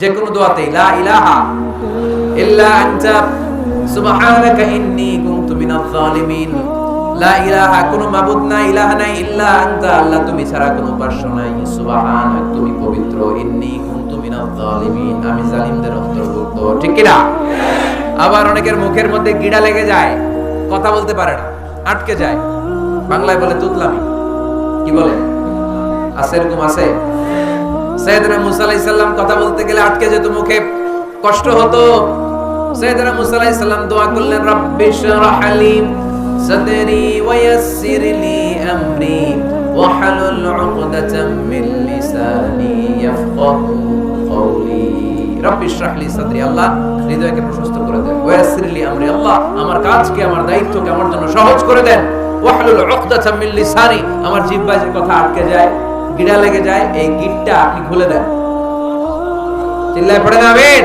যে কোনো দোয়াতেই লা ইলাহা ইল্লা আনতা সুবহানাকা ইন্নী কুনতু মিনাজ জালিমিন, লা ইলাহা, কোনো মাবুদ নাই, ইলাহা নাই, ইল্লা আনতা, আল্লাহ তুমি ছাড়া কোনো উপাস্য নাই, সুবহানাক, তুমি পবিত্র, ইন্নী কুনতু মিনাজ জালিমিন, আমি জালিমদের অন্তর্ভুক্ত। ঠিক কি না? আবার অনেকের মুখের মধ্যে গিড়া লেগে যায়, কথা বলতে পারে না, আটকে যায়, বাংলায় বলে তুতলামি। কি বলে? আছে এরকম? আছে। সাইয়েদনা মুসা আলাইহিস সালাম কথা বলতে গেলে আটকে যেত, মুখে কষ্ট হতো। সাইয়েদনা মুসা আলাইহিস সালাম দোয়া করলেন, রাব্বিশরাহ লি সাদরি ওয়া ইয়াসসির লি আমরি ওয়াহলুল উকদাতাম মিন লিসানি ইয়াফকাহু কওলি। রাব্বিশরাহ লি সাদরি, আল্লাহ হৃদয়কে প্রশস্ত করে দেন। ওয়া ইয়াসসির লি আমরি, আল্লাহ আমার কাজকে, আমার দায়িত্বকে আমার জন্য সহজ করে দেন। ওয়াহলুল উকদাতাম মিন লিসানি, আমার জিহ্বায় যে কথা আটকে যায়, গিড়া লেগে যায়, এই গিটটা আপনি খুলে দেন। চিল্লায় পড়েন আমিন।